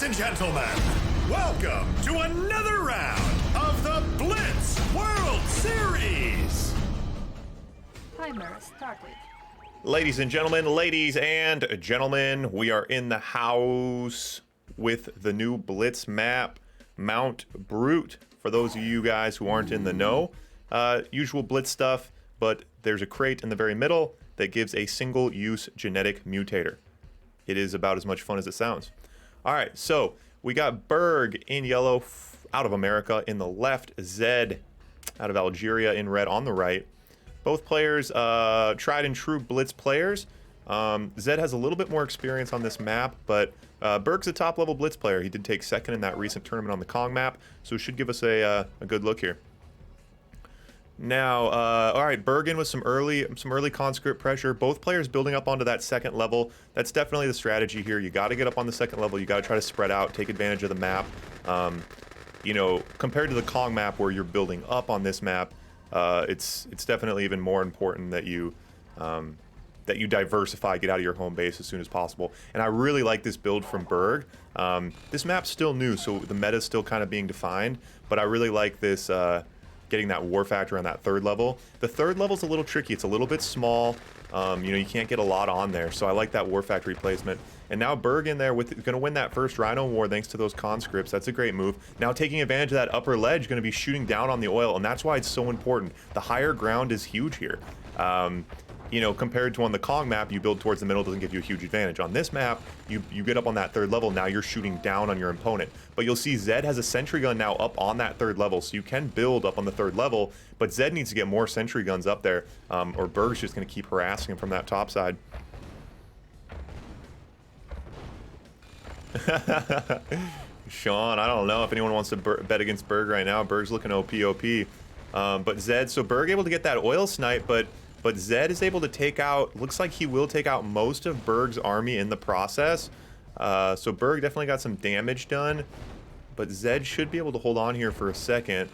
and gentlemen, welcome to another round of the Blitz World Series! Timer started. Ladies and gentlemen, we are in the house with the new Blitz map, Mount Brute. For those of you guys who aren't in the know, usual Blitz stuff, but there's a crate in the very middle that gives a single-use genetic mutator. It is about as much fun as it sounds. All right, so we got Burg in yellow out of America in the left, Zedd out of Algeria in red on the right. Both players tried and true Blitz players. Zedd has a little bit more experience on this map, but Burg's a top level Blitz player. He did take second in that recent tournament on the Kong map, so it should give us a good look here. Now, all right, Burg in with some early conscript pressure. Both players building up onto that second level. That's definitely the strategy here. You got to get up on the second level. You got to try to spread out, take advantage of the map. You know, compared to the Kong map where you're building up on this map, it's definitely even more important that you diversify, get out of your home base as soon as possible. And I really like this build from Burg. This map's still new, so the meta's still kind of being defined, but I really like this. Getting that war factor on that third level. The third level's a little tricky. It's a little bit small. You know, you can't get a lot on there, so I like that war factory placement. And now Burg in there with gonna win that first Rhino war thanks to those conscripts. That's a great move. Now taking advantage of that upper ledge, gonna be shooting down on the oil, and that's why it's so important. The higher ground is huge here. You know, compared to on the Kong map, you build towards the middle, doesn't give you a huge advantage. On this map, you get up on that third level, now you're shooting down on your opponent. But you'll see Zedd has a sentry gun now up on that third level, so you can build up on the third level, but Zedd needs to get more sentry guns up there, or Burg's just going to keep harassing him from that top side. Sean, I don't know if anyone wants to bet against Burg right now. Burg's looking OP. But Zedd, so Burg able to get that oil snipe, but Zedd is able to take out, looks like he will take out most of Burg's army in the process. So Burg definitely got some damage done, but Zedd should be able to hold on here for a second.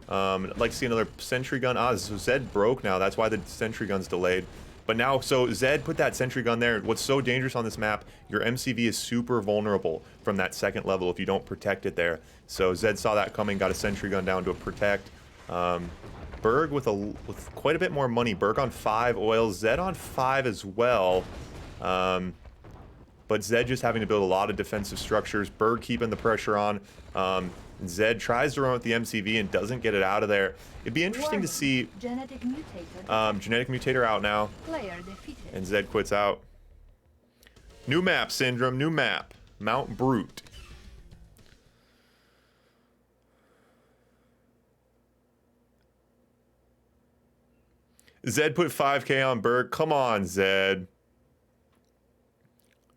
I'd like to see another sentry gun. So Zedd broke now, that's why the sentry gun's delayed. But now, so Zedd put that sentry gun there. What's so dangerous on this map, your MCV is super vulnerable from that second level if you don't protect it there. So Zedd saw that coming, got a sentry gun down to a protect. Burg with quite a bit more money. Burg on 5 oil, Zedd on 5 as well. But Zedd just having to build a lot of defensive structures. Burg keeping the pressure on. Zedd tries to run with the MCV and doesn't get it out of there. It'd be interesting to see Genetic mutator. genetic mutator out now. Player defeated. And Zedd quits out. New map, Syndrome. New map. Mount Brute. Zedd put 5k on Burg. Come on, Zedd.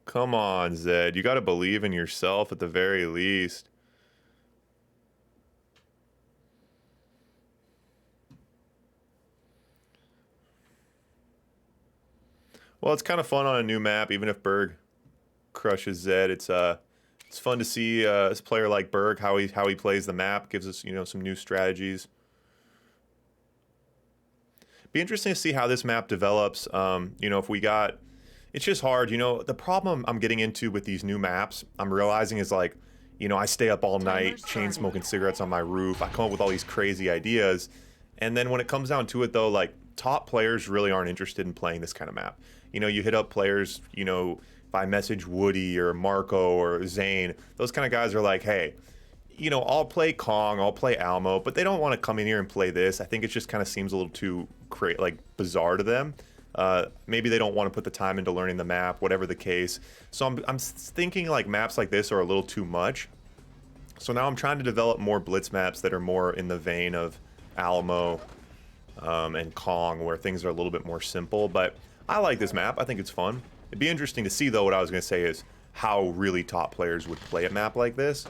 Come on, Zedd. You gotta believe in yourself at the very least. Well, it's kind of fun on a new map, even if Burg crushes Zedd. It's fun to see a player like Burg, how he plays the map, gives us, you know, some new strategies. Be interesting to see how this map develops. You know, if we got, it's just hard. You know, the problem I'm getting into with these new maps, I'm realizing is like, you know, I stay up all night, chain smoking cigarettes on my roof. I come up with all these crazy ideas. And then when it comes down to it though, like top players really aren't interested in playing this kind of map. You know, you hit up players, you know, if I message Woody or Marco or Zane, those kind of guys are like, hey, you know, I'll play Kong, I'll play Almo, but they don't want to come in here and play this. I think it just kind of seems a little too bizarre to them. Maybe they don't want to put the time into learning the map, whatever the case. So I'm thinking like maps like this are a little too much. So now I'm trying to develop more Blitz maps that are more in the vein of Alamo and Kong, where things are a little bit more simple. But I like this map. I think it's fun. It'd be interesting to see, though, what I was going to say is how really top players would play a map like this.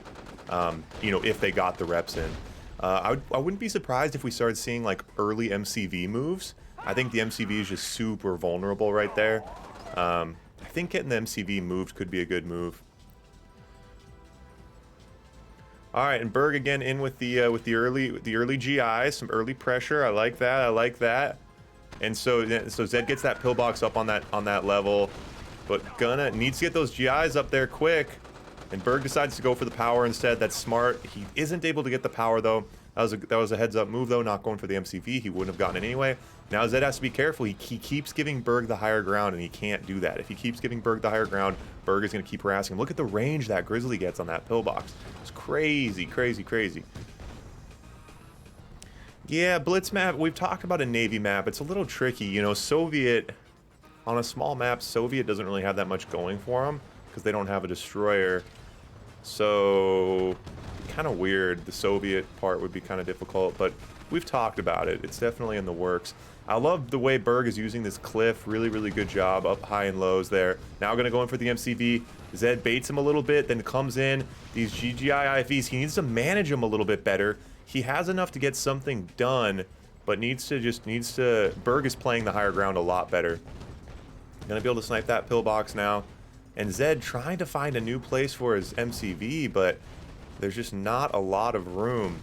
You know, if they got the reps in. I wouldn't be surprised if we started seeing like early MCV moves. I think the MCV is just super vulnerable right there. I think getting the MCV moved could be a good move. All right, and Burg again in with the early GIs, some early pressure. I like that. I like that. And so Zedd gets that pillbox up on that level, but needs to get those GIs up there quick. And Burg decides to go for the power instead. That's smart. He isn't able to get the power, though. That was a heads-up move, though, not going for the MCV. He wouldn't have gotten it anyway. Now Zedd has to be careful. He keeps giving Burg the higher ground, and he can't do that. If he keeps giving Burg the higher ground, Burg is going to keep harassing him. Look at the range that Grizzly gets on that pillbox. It's crazy, crazy, crazy. Yeah, Blitz map, we've talked about a Navy map. It's a little tricky. You know, Soviet, on a small map, Soviet doesn't really have that much going for them because they don't have a destroyer. So, kind of weird. The Soviet part would be kind of difficult, but we've talked about it. It's definitely in the works. I love the way Burg is using this cliff. Really, really good job. Up high and lows there. Now going to go in for the MCV. Zedd baits him a little bit, then comes in. These GGI IFVs, he needs to manage them a little bit better. He has enough to get something done, but needs to, Burg is playing the higher ground a lot better. Gonna be able to snipe that pillbox now. And Zedd trying to find a new place for his MCV, but there's just not a lot of room.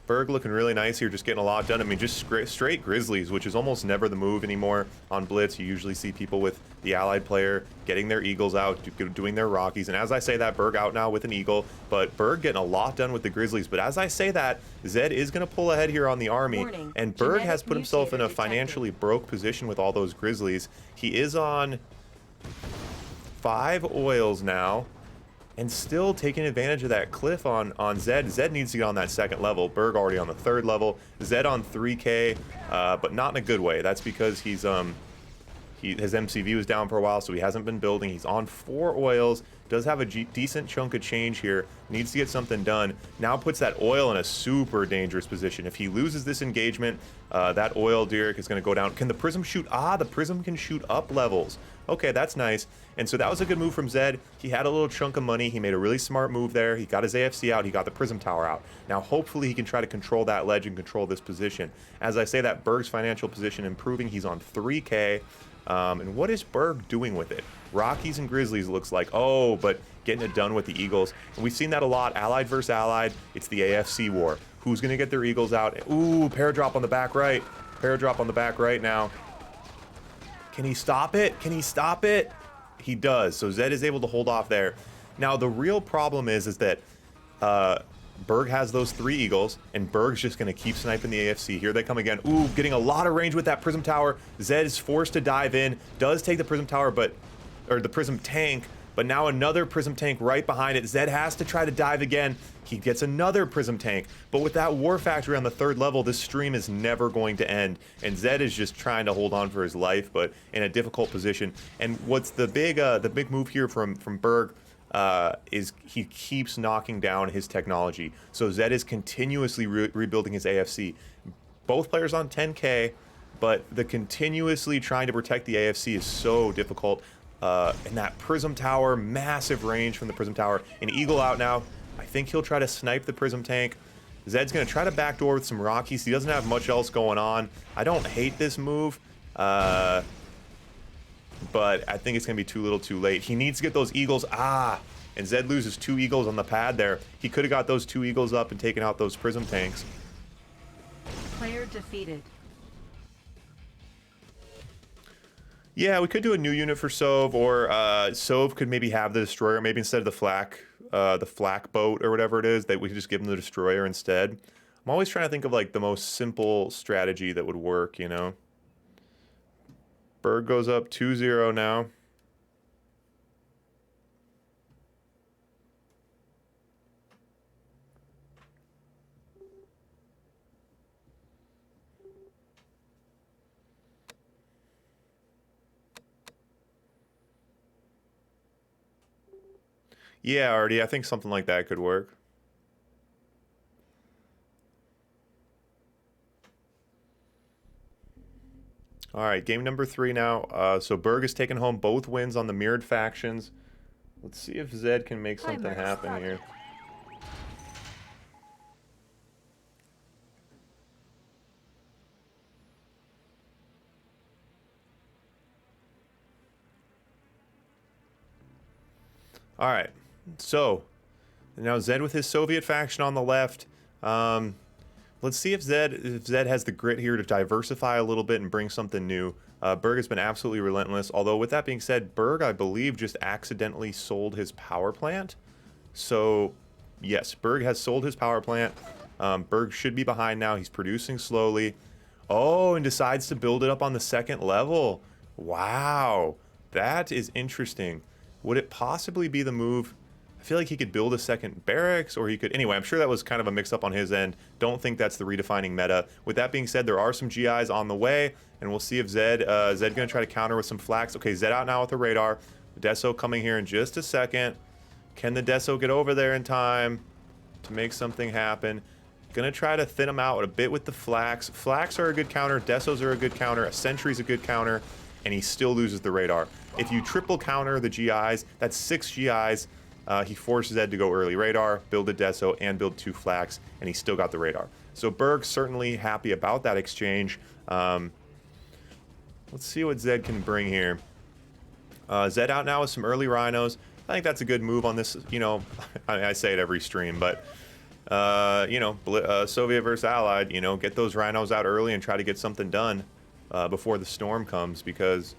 Burg looking really nice here, just getting a lot done. I mean, just straight Grizzlies, which is almost never the move anymore on Blitz. You usually see people with the allied player getting their Eagles out, doing their Rockies. And as I say that, Burg out now with an Eagle, but Burg getting a lot done with the Grizzlies. But as I say that, Zedd is going to pull ahead here on the army. Warning. And Burg has put himself in a Detected. financially broke position with all those Grizzlies. He is on 5 oils now. And still taking advantage of that cliff on Zedd. Zedd needs to get on that 2nd level. Burg already on the 3rd level. Zedd on 3K, but not in a good way. That's because his MCV was down for a while, so he hasn't been building. He's on 4 oils. Does have a decent chunk of change here. Needs to get something done. Now puts that oil in a super dangerous position. If he loses this engagement, that oil Derek is going to go down. Can the prism shoot? Ah, the prism can shoot up levels. Okay, that's nice. And so that was a good move from Zedd. He had a little chunk of money. He made a really smart move there. He got his AFC out. He got the prism tower out. Now, hopefully, he can try to control that ledge and control this position. As I say that, Burg's financial position improving. He's on 3K. And what is Burg doing with it? Rockies and Grizzlies looks like. Oh, but getting it done with the Eagles. And we've seen that a lot. Allied versus Allied. It's the AFC war. Who's going to get their Eagles out? Ooh, paradrop on the back right. Paradrop on the back right now. Can he stop it? Can he stop it? He does. So Zedd is able to hold off there. Now, the real problem is that Burg has those 3 Eagles, and Burg's just going to keep sniping the AFC. Here they come again. Ooh, getting a lot of range with that Prism Tower. Zedd is forced to dive in. Does take the Prism Tower, or the Prism Tank, but now another Prism Tank right behind it. Zedd has to try to dive again. He gets another Prism Tank. But with that War Factory on the 3rd level, this stream is never going to end. And Zedd is just trying to hold on for his life, but in a difficult position. And what's the big move here from Burg is he keeps knocking down his technology. So Zedd is continuously rebuilding his AFC. Both players on 10K, but the continuously trying to protect the AFC is so difficult. And that Prism Tower, massive range from the Prism Tower. An Eagle out now. I think he'll try to snipe the Prism Tank. Zedd's going to try to backdoor with some Rockies. He doesn't have much else going on. I don't hate this move, but I think it's going to be too little too late. He needs to get those Eagles. Ah, and Zedd loses 2 Eagles on the pad there. He could have got those 2 Eagles up and taken out those Prism Tanks. Player defeated. Yeah, we could do a new unit for Sov, or Sov could maybe have the destroyer. Maybe instead of the flak boat or whatever it is, that we could just give him the destroyer instead. I'm always trying to think of like the most simple strategy that would work, you know. Burg goes up 2-0 now. Yeah, Artie, I think something like that could work. All right, game number 3 now. So Burg has taken home both wins on the mirrored factions. Let's see if Zedd can make something happen here. All right, so now Zedd with his Soviet faction on the left. let's see if Zedd has the grit here to diversify a little bit and bring something new. Burg has been absolutely relentless. Although with that being said, Burg, I believe, just accidentally sold his power plant. So yes, Burg has sold his power plant. Burg should be behind now. He's producing slowly. Oh, and decides to build it up on the second level. Wow, that is interesting. Would it possibly be the move? I feel like he could build a second barracks, or he could... Anyway, I'm sure that was kind of a mix-up on his end. Don't think that's the redefining meta. With that being said, there are some GIs on the way, and we'll see if Zedd going to try to counter with some flax. Okay, Zedd out now with the radar. Deso coming here in just a second. Can the Deso get over there in time to make something happen? Gonna try to thin him out a bit with the flax. Flax are a good counter. Desos are a good counter. A sentry's a good counter, and he still loses the radar. If you triple counter the GIs, that's 6 GIs. He forced Zedd to go early radar, build a Deso, and build 2 flax, and he still got the radar. So Burg certainly happy about that exchange. Let's see what Zedd can bring here. Zedd out now with some early rhinos. I think that's a good move on this, you know, I say it every stream, but, you know, Soviet versus Allied, you know, get those rhinos out early and try to get something done before the storm comes, because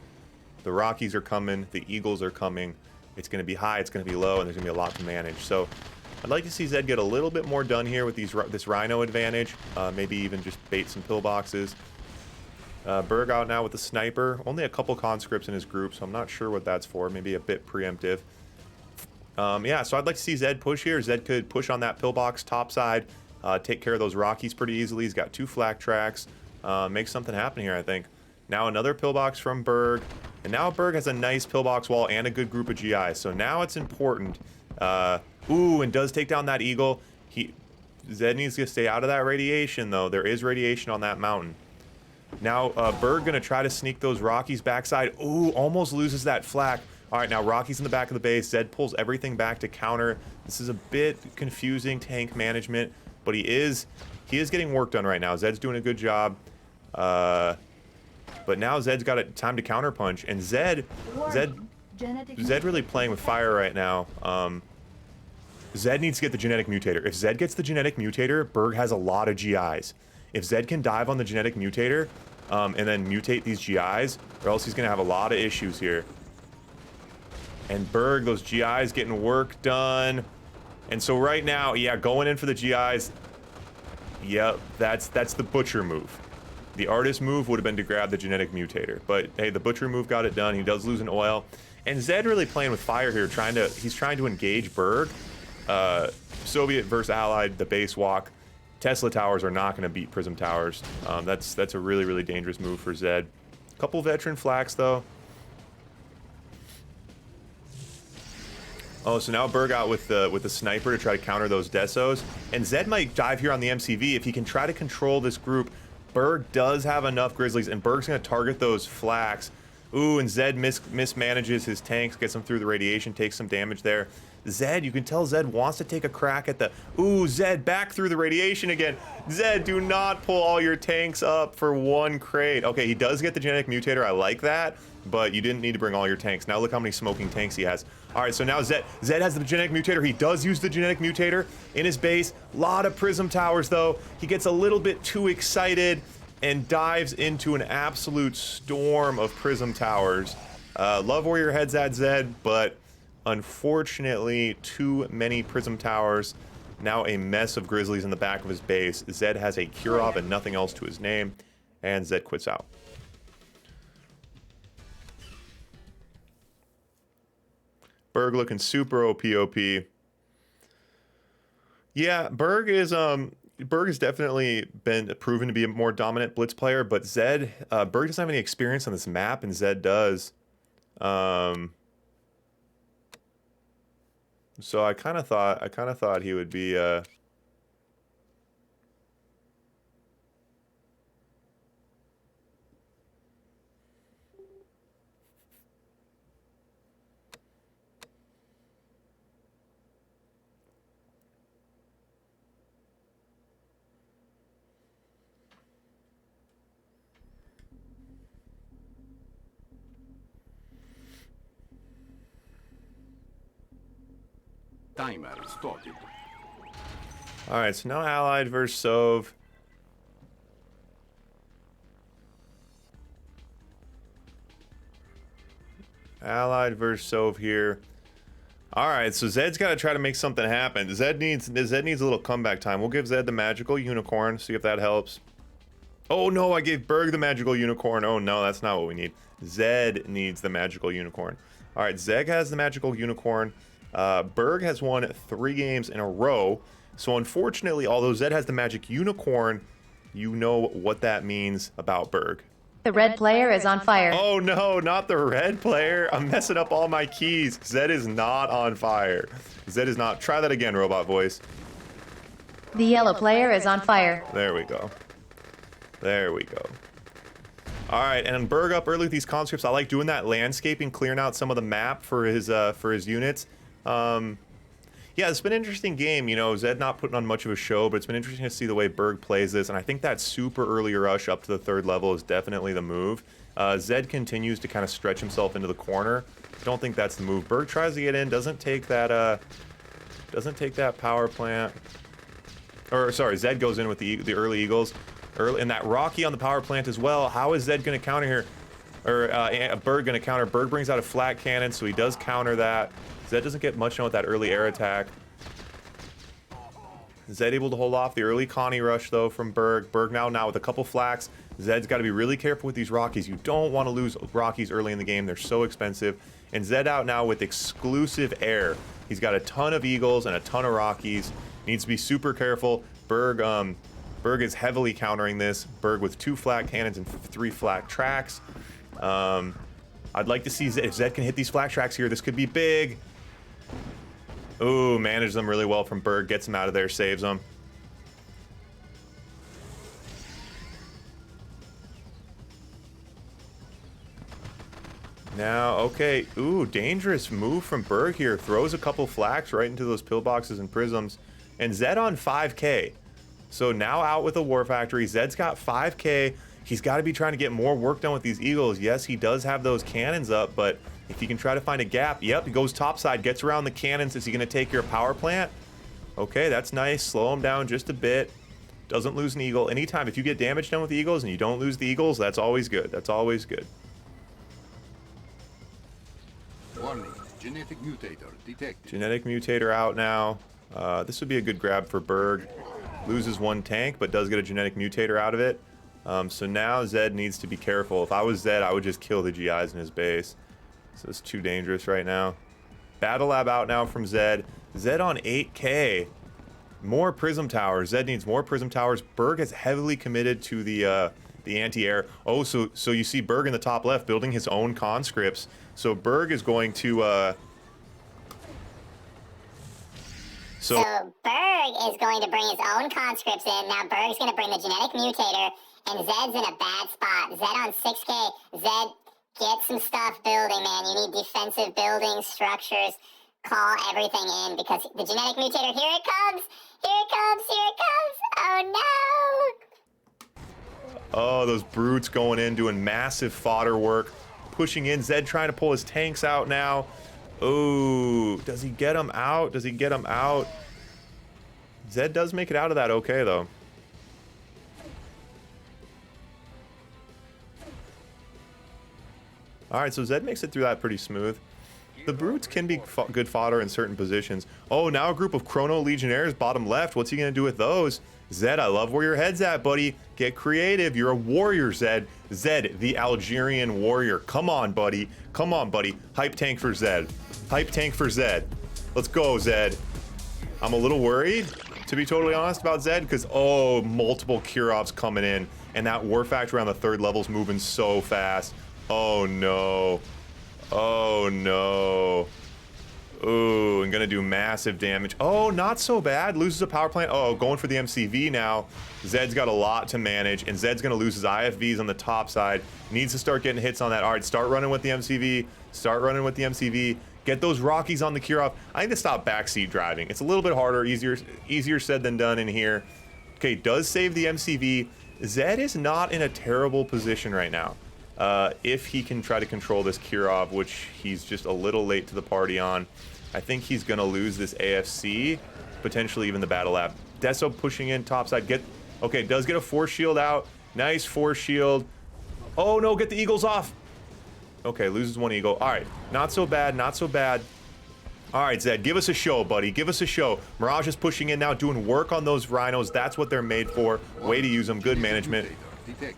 the Rockies are coming, the Eagles are coming. It's going to be high, it's going to be low, and there's going to be a lot to manage. So I'd like to see Zedd get a little bit more done here with this Rhino advantage. Maybe even just bait some pillboxes. Burg out now with the sniper. Only a couple conscripts in his group, so I'm not sure what that's for. Maybe a bit preemptive. Yeah, so I'd like to see Zedd push here. Zedd could push on that pillbox top side, take care of those Rockies pretty easily. He's got 2 flak tracks. Make something happen here, I think. Now another pillbox from Burg. And now Burg has a nice pillbox wall and a good group of GIs. So now it's important. Ooh, and does take down that eagle. Zedd needs to stay out of that radiation, though. There is radiation on that mountain. Now Burg gonna try to sneak those Rockies backside. Ooh, almost loses that flak. All right, now Rockies in the back of the base. Zedd pulls everything back to counter. This is a bit confusing tank management, but he is getting work done right now. Zedd's doing a good job. But now Zedd's got time to counterpunch, and Zedd really playing with fire right now. Zedd needs to get the genetic mutator. If Zedd gets the genetic mutator, Burg has a lot of GIs. If Zedd can dive on the genetic mutator, and then mutate these GIs, or else he's gonna have a lot of issues here. And Burg, those GIs getting work done. And so right now, yeah, going in for the GIs. Yep, that's the butcher move. The artist move would have been to grab the genetic mutator, but hey, the butcher move got it done. He does lose an oil, and Zedd really playing with fire here, he's trying to engage Burg. Soviet versus Allied, the base walk. Tesla towers are not going to beat Prism towers. That's a really dangerous move for Zedd. Couple veteran flax though. Oh, so now Burg out with the sniper to try to counter those Desos, and Zedd might dive here on the MCV if he can try to control this group. Burg does have enough Grizzlies, and Burg's going to target those flax. Ooh, and Zedd mismanages his tanks, gets him through the radiation, takes some damage there. Zedd, you can tell Zedd wants to take a crack at the... Ooh, Zedd back through the radiation again. Zedd, do not pull all your tanks up for 1 crate. Okay, he does get the genetic mutator. I like that, but you didn't need to bring all your tanks. Now look how many smoking tanks he has. All right, so now Zedd has the genetic mutator. He does use the genetic mutator in his base. A lot of Prism towers, though. He gets a little bit too excited and dives into an absolute storm of Prism towers. Love where your head's at, Zedd, but unfortunately, too many Prism towers. Now a mess of Grizzlies in the back of his base. Zedd has a Kirov and nothing else to his name, and Zedd quits out. Burg looking super OP. Yeah, Burg has definitely been proven to be a more dominant Blitz player, but Zedd, Burg doesn't have any experience on this map, and Zedd does. So I kind of thought he would be Timer started. All right, so now Allied versus Sov. Allied versus Sov here. All right, so Zedd's got to try to make something happen. Zedd needs a little comeback time. We'll give Zedd the magical unicorn, see if that helps. Oh no, I gave Burg the magical unicorn. Oh no, that's not what we need. Zedd needs the magical unicorn. All right, Zedd has the magical unicorn. Burg has won 3 games in a row. So unfortunately, although Zedd has the magic unicorn, you know what that means about Burg. The red player is on fire. Oh no, not the red player. I'm messing up all my keys. Zedd is not on fire. Zedd is not. Try that again, robot voice. The yellow player is on fire. There we go. There we go. All right, and Burg up early with these conscripts. I like doing that landscaping, clearing out some of the map for his units. Yeah, it's been an interesting game. You know, Zedd not putting on much of a show, but it's been interesting to see the way Burg plays this, and I think that super early rush up to the 3rd level is definitely the move. Zedd continues to kind of stretch himself into the corner. I don't think that's the move. Burg tries to get in, doesn't take that power plant. Or sorry, Zedd goes in with the early Eagles, and that Rocky on the power plant as well. How is Zedd going to counter here? Or Burg going to counter? Burg brings out a flat cannon, so he does counter that. Zedd doesn't get much done with that early air attack. Zedd able to hold off the early Connie rush, though, from Burg. Burg now with a couple flaks. Zedd's got to be really careful with these Rockies. You don't want to lose Rockies early in the game. They're so expensive. And Zedd out now with exclusive air. He's got a ton of Eagles and a ton of Rockies. Needs to be super careful. Burg is heavily countering this. Burg with 2 flat cannons and 3 flat tracks. I'd like to see if Zedd can hit these flat tracks here. This could be big. Ooh, manages them really well from Burg. Gets him out of there, saves them. Now, okay. Ooh, dangerous move from Burg here. Throws a couple flaks right into those pillboxes and prisms. And Zedd on 5k. So now out with the War Factory. Zedd's got 5k. He's got to be trying to get more work done with these Eagles. Yes, he does have those cannons up, but if he can try to find a gap, yep, he goes topside, gets around the cannons. Is he going to take your power plant? Okay, that's nice. Slow him down just a bit. Doesn't lose an Eagle. Anytime, if you get damage done with the Eagles and you don't lose the Eagles, that's always good. That's always good. Warning, genetic mutator detected. Genetic mutator out now. This would be a good grab for Burg. Loses 1 tank, but does get a genetic mutator out of it. So now Zedd needs to be careful. If I was Zedd, I would just kill the GIs in his base. So it's too dangerous right now. Battle Lab out now from Zedd. Zedd on 8k. More Prism Towers. Zedd needs more Prism Towers. Burg is heavily committed to the anti-air. Oh, so you see Burg in the top left building his own conscripts. So Burg is going to... So Burg is going to bring his own conscripts in. Now Burg's going to bring the genetic mutator, and Zedd's in a bad spot. Zedd on 6k. Zedd, get some stuff building, man. You need defensive buildings, structures. Call everything in, because the genetic mutator, here it comes! Here it comes! Here it comes! Oh no! Oh, those brutes going in, doing massive fodder work. Pushing in. Zedd trying to pull his tanks out now. Oh, does he get him out? Does he get him out? Zedd does make it out of that okay, though. Alright, so Zedd makes it through that pretty smooth. The brutes can be good fodder in certain positions. Oh, now a group of Chrono Legionnaires bottom left. What's he going to do with those? Zedd, I love where your head's at, buddy. Get creative. You're a warrior, Zedd. Zedd, the Algerian warrior. Come on, buddy. Come on, buddy. Hype tank for Zedd. Hype tank for Zedd. Let's go, Zedd. I'm a little worried, to be totally honest, about Zedd, because, oh, multiple Kirovs coming in, and that War Factory on the 3rd level's moving so fast. Oh, no. Oh, no. Ooh, and gonna do massive damage. Oh, not so bad. Loses a power plant. Oh, going for the MCV now. Zedd's got a lot to manage, and Zedd's gonna lose his IFVs on the top side. Needs to start getting hits on that. All right, start running with the MCV. Start running with the MCV. Get those Rockies on the Kirov. I need to stop backseat driving. It's a little bit harder, easier said than done in here. Okay, does save the MCV. Zedd is not in a terrible position right now. If he can try to control this Kirov, which he's just a little late to the party on. I think he's gonna lose this AFC, potentially even the Battle Lab. Deso pushing in topside. Okay, does get a force shield out. Nice force shield. Oh no, get the Eagles off. Okay, loses one eagle. All right, not so bad, not so bad. All right, Zedd, give us a show, buddy. Give us a show. Mirage is pushing in now, doing work on those rhinos. That's what they're made for. Way to use them. Good management. Detected.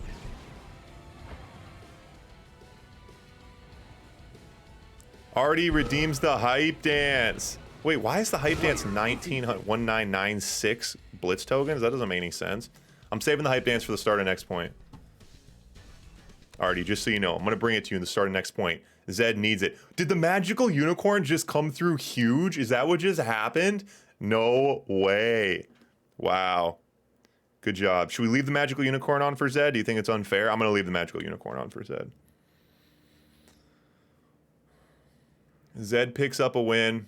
Already redeems the hype dance. Wait, why is the hype dance 1996 Blitz tokens? That doesn't make any sense. I'm saving the hype dance for the start of next point. Alrighty, just so you know, I'm going to bring it to you in the start of next point. Zedd needs it. Did the magical unicorn just come through huge? Is that what just happened? No way. Wow. Good job. Should we leave the magical unicorn on for Zedd? Do you think it's unfair? I'm going to leave the magical unicorn on for Zedd. Zedd picks up a win.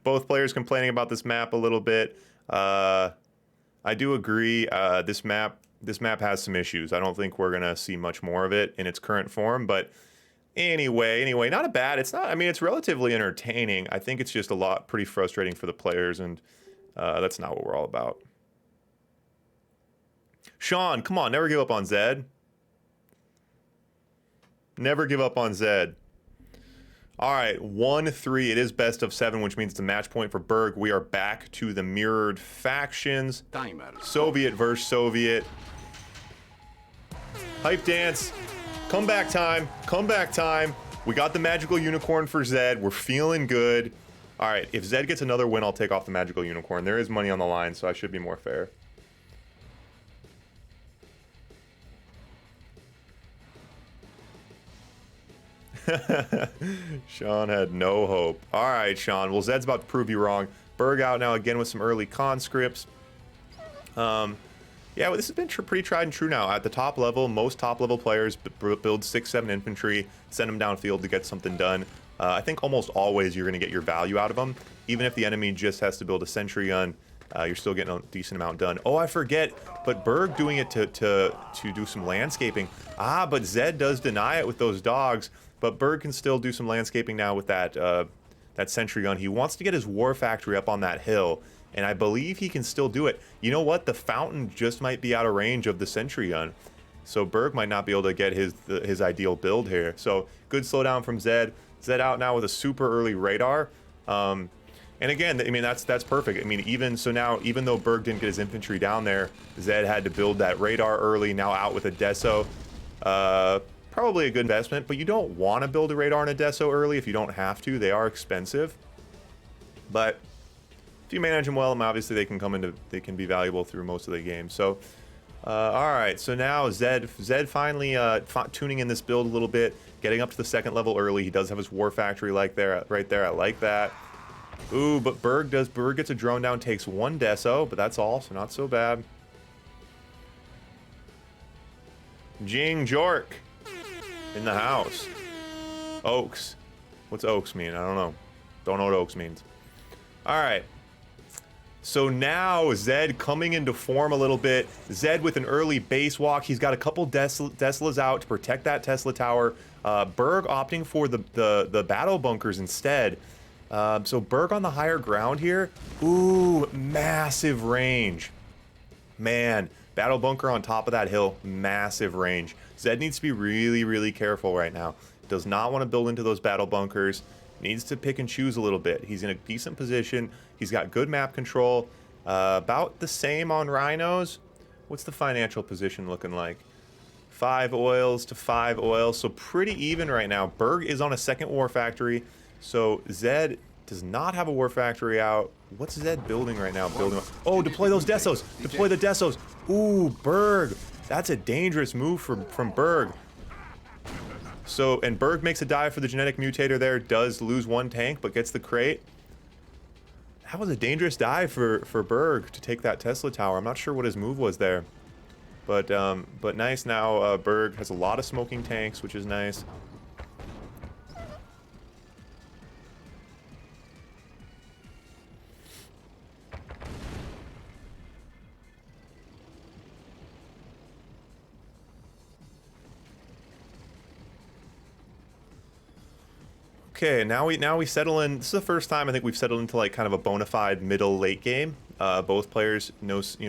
Both players complaining about this map a little bit. I do agree. This map has some issues. I don't think we're gonna see much more of it in its current form. But anyway, not a bad. It's not. I mean, it's relatively entertaining. I think it's just pretty frustrating for the players, and that's not what we're all about. Sean, come on, never give up on Zedd. Never give up on Zedd. All right, 1-3. It is best of 7, which means it's a match point for Burg. We are back to the mirrored factions. Timer. Soviet versus Soviet. Hype dance. Comeback time. Comeback time. We got the magical unicorn for Zedd. We're feeling good. All right, if Zedd gets another win, I'll take off the magical unicorn. There is money on the line, so I should be more fair. Sean had no hope. All right, Sean. Well, Zedd's about to prove you wrong. Burg out now again with some early conscripts. Yeah, well, this has been pretty tried and true now. At the top level, most top level players build 6-7 infantry, send them downfield to get something done. I think almost always you're going to get your value out of them. Even if the enemy just has to build a sentry gun, you're still getting a decent amount done. Oh, I forget, but Burg doing it to do some landscaping. Ah, but Zedd does deny it with those dogs. But Burg can still do some landscaping now with that that sentry gun. He wants to get his war factory up on that hill, and I believe he can still do it. You know what? The fountain just might be out of range of the sentry gun, so Burg might not be able to get his ideal build here. So good slowdown from Zedd. Zedd out now with a super early radar. And again, I mean that's perfect. I mean even though Burg didn't get his infantry down there, Zedd had to build that radar early. Now out with a deso. Probably a good investment, but you don't want to build a radar and a deso early if you don't have to. They are expensive, but if you manage them well, obviously they can be valuable through most of the game. So, all right. So now Zedd finally tuning in this build a little bit, getting up to the second level early. He does have his war factory right there. I like that. Ooh, but Burg gets a drone down, takes one deso, but that's all, so not so bad. Jing Jork in the house. Oaks. What's Oaks mean? I don't know. Don't know what Oaks means. All right. So now Zedd coming into form a little bit. Zedd with an early base walk. He's got a couple Teslas out to protect that Tesla tower. Burg opting for the battle bunkers instead. So Burg on the higher ground here. Ooh, massive range. Man, battle bunker on top of that hill, massive range. Zedd needs to be really, really careful right now. Does not want to build into those battle bunkers. Needs to pick and choose a little bit. He's in a decent position. He's got good map control. About the same on rhinos. What's the financial position looking like? 5 oils to 5 oils, so pretty even right now. Burg is on a second war factory, so Zedd does not have a war factory out. What's Zedd building right now? Oh, deploy those desos. Deploy the desos. Ooh, Burg. That's a dangerous move from Burg. So, and Burg makes a dive for the genetic mutator there. Does lose one tank, but gets the crate. That was a dangerous dive for Burg to take that Tesla tower. I'm not sure what his move was there. But nice now. Burg has a lot of smoking tanks, which is nice. Okay, now we settle in. This is the first time I think we've settled into like kind of a bona fide middle late game. Both players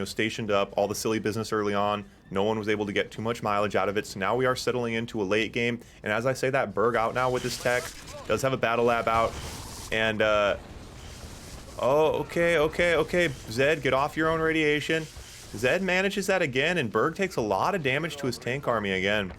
stationed up, all the silly business early on. No one was able to get too much mileage out of it. So now we are settling into a late game. And as I say that, Burg out now with his tech. Does have a battle lab out. And oh, okay. Zedd, get off your own radiation. Zedd manages that again, and Burg takes a lot of damage to his tank army again.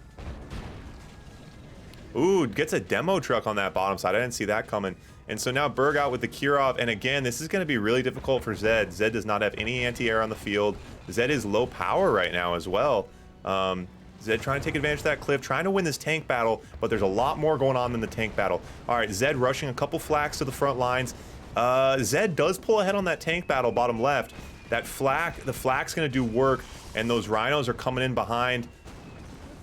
Ooh, gets a demo truck on that bottom side. I didn't see that coming. And so now Burg out with the Kirov, and again, this is going to be really difficult for Zedd. Zedd does not have any anti-air on the field. Zedd is low power right now as well. Zedd trying to take advantage of that cliff, trying to win this tank battle, but there's a lot more going on than the tank battle. All right, Zedd rushing a couple flaks to the front lines. Zedd does pull ahead on that tank battle, bottom left. The flak's going to do work, and those rhinos are coming in behind.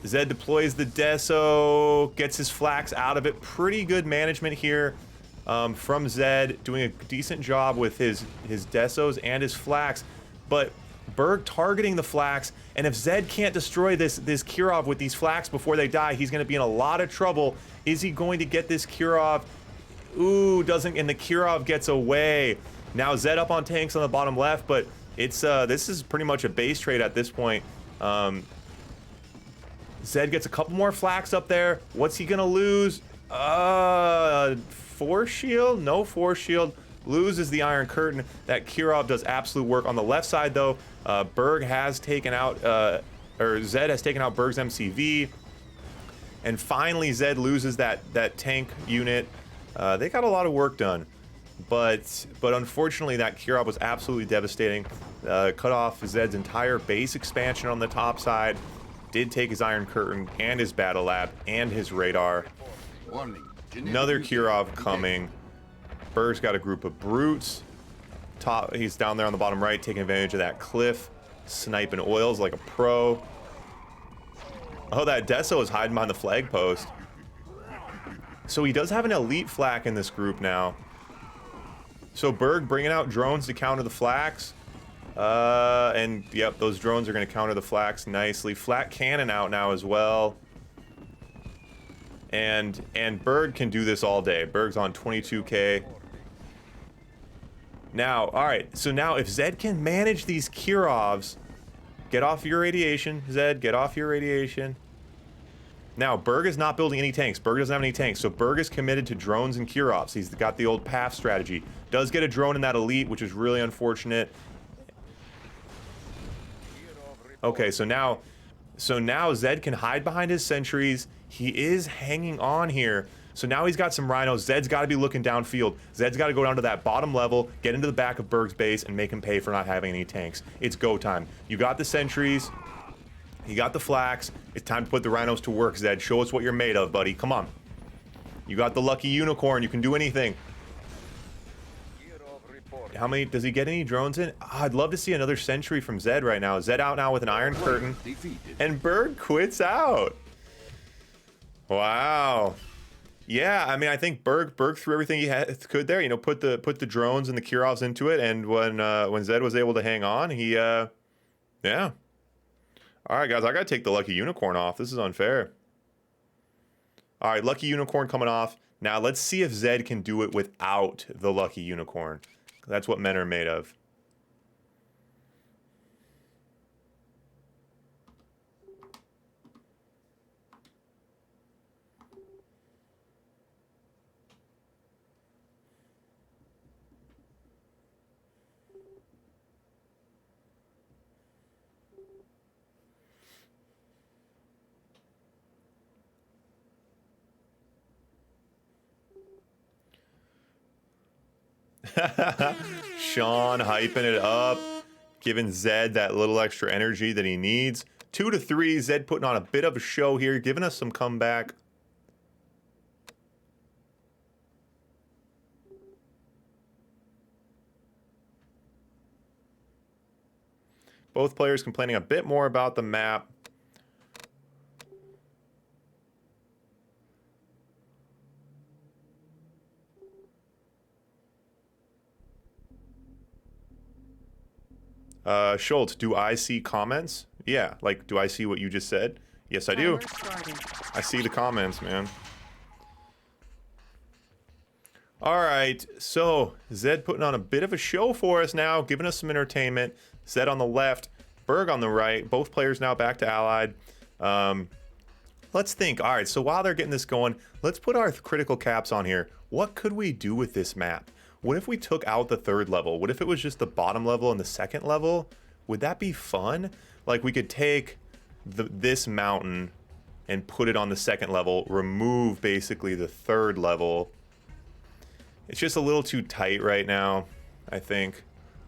Zedd deploys the Deso, gets his flaks out of it. Pretty good management here from Zedd, doing a decent job with his Desos and his flaks. But Burg targeting the flaks, and if Zedd can't destroy this Kirov with these flaks before they die, he's going to be in a lot of trouble. Is he going to get this Kirov? Ooh, doesn't, and the Kirov gets away. Now Zedd up on tanks on the bottom left, but it's this is pretty much a base trade at this point. Zedd gets a couple more flaks up there. What's he gonna lose? Force shield? No force shield. Loses the Iron Curtain. That Kirov does absolute work. On the left side though, Burg has taken out, or Zedd has taken out Burg's MCV. And finally Zedd loses that tank unit. They got a lot of work done. But unfortunately that Kirov was absolutely devastating. Cut off Zedd's entire base expansion on the top side. Did take his Iron Curtain and his battle lab and his radar. Another Kirov coming. Burg's got a group of brutes. He's down there on the bottom right, taking advantage of that cliff, sniping oils like a pro. Oh, that Deso is hiding behind the flag post. So he does have an elite flak in this group now. So Burg bringing out drones to counter the flaks. And yep, those drones are going to counter the flaks nicely. Flak cannon out now as well. And Burg can do this all day. Burg's on 22k. Now, all right. So now if Zedd can manage these Kirovs, get off your radiation, Zedd. Get off your radiation. Now, Burg is not building any tanks. Burg doesn't have any tanks, so Burg is committed to drones and Kirovs. He's got the old PAF strategy. Does get a drone in that elite, which is really unfortunate. Okay, so now Zedd can hide behind his sentries. He is hanging on here. So now he's got some rhinos. Zedd's got to be looking downfield. Zedd's got to go down to that bottom level, get into the back of Burg's base, and make him pay for not having any tanks. It's go time. You got the sentries. You got the flaks. It's time to put the rhinos to work, Zedd. Show us what you're made of, buddy. Come on. You got the lucky unicorn. You can do anything. How many? Does he get any drones in? Oh, I'd love to see another sentry from Zedd right now. Zedd out now with an Iron Curtain. And Burg quits out. Wow. Yeah, I mean, I think Burg threw everything he could there. You know, put the drones and the Kirovs into it. And when Zedd was able to hang on, he, yeah. All right, guys, I got to take the lucky unicorn off. This is unfair. All right, lucky unicorn coming off. Now, let's see if Zedd can do it without the lucky unicorn. That's what men are made of. Sean hyping it up, giving Zedd that little extra energy that he needs. 2-3, Zedd putting on a bit of a show here, giving us some comeback. Both players complaining a bit more about the map. Schultz, do I see comments? Yeah, like, do I see what you just said? Yes, I do. I see the comments, man. All right, so Zedd putting on a bit of a show for us now, giving us some entertainment. Zedd on the left, Burg on the right. Both players now back to allied. Let's think. All right, so while they're getting this going, let's put our critical caps on here. What could we do with this map? What if we took out the third level? What if it was just the bottom level and the second level? Would that be fun? Like we could take this mountain and put it on the second level, remove basically the third level. It's just a little too tight right now, I think.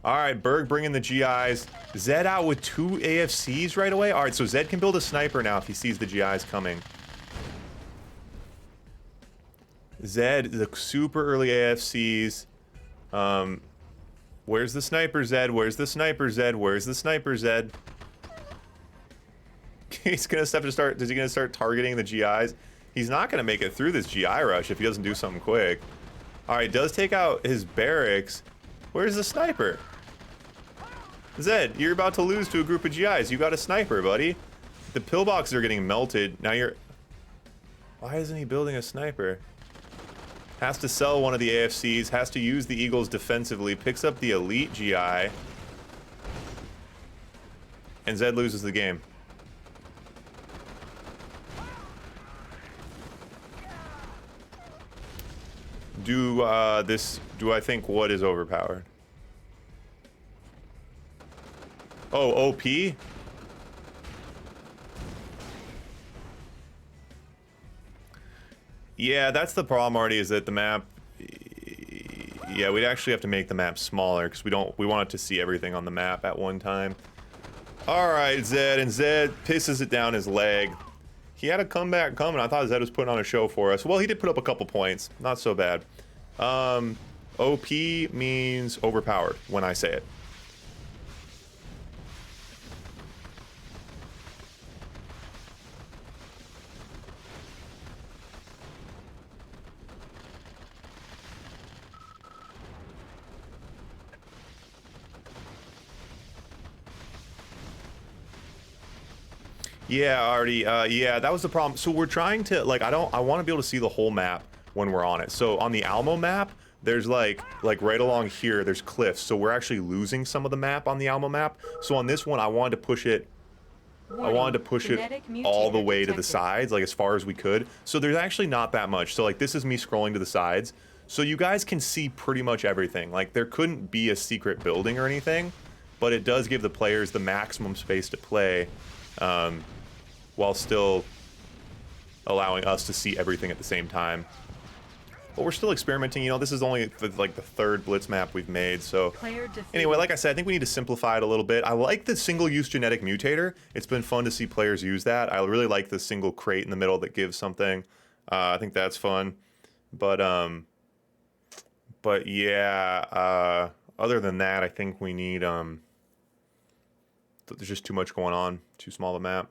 All right, Burg bringing the GIs. Zedd out with 2 AFCs right away. All right, so Zedd can build a sniper now if he sees the GIs coming. Zedd, the super early AFCs. Where's the sniper, Zedd? Where's the sniper, Zedd? Where's the sniper, Zedd? He's gonna have to start. Is he gonna start targeting the GIs? He's not gonna make it through this GI rush if he doesn't do something quick. All right, does take out his barracks. Where's the sniper? Zedd, you're about to lose to a group of GIs. You got a sniper, buddy. The pillboxes are getting melted. Now you're... Why isn't he building a sniper? Has to sell one of the AFCs. Has to use the Eagles defensively. Picks up the elite GI. And Zedd loses the game. Do I think what is overpowered? Oh, OP? Yeah, that's the problem, Artie, is that the map... Yeah, we'd actually have to make the map smaller, because we want it to see everything on the map at one time. Alright, Zedd, and Zedd pisses it down his leg. He had a comeback coming. I thought Zedd was putting on a show for us. Well, he did put up a couple points. Not so bad. OP means overpowered when I say it. Yeah, Artie, yeah, that was the problem. So we're trying to, like, I want to be able to see the whole map when we're on it. So on the Almo map, there's like right along here, there's cliffs. So we're actually losing some of the map on the Almo map. So on this one, I wanted to push it all the way to the sides, like as far as we could. So there's actually not that much. So like this is me scrolling to the sides. So you guys can see pretty much everything. Like there couldn't be a secret building or anything, but it does give the players the maximum space to play. While still allowing us to see everything at the same time. But we're still experimenting, you know, this is only like the third Blitz map we've made, so... Anyway, like I said, I think we need to simplify it a little bit. I like the single-use genetic mutator. It's been fun to see players use that. I really like the single crate in the middle that gives something. I think that's fun. But yeah, other than that, I think we need, there's just too much going on. Too small of a map.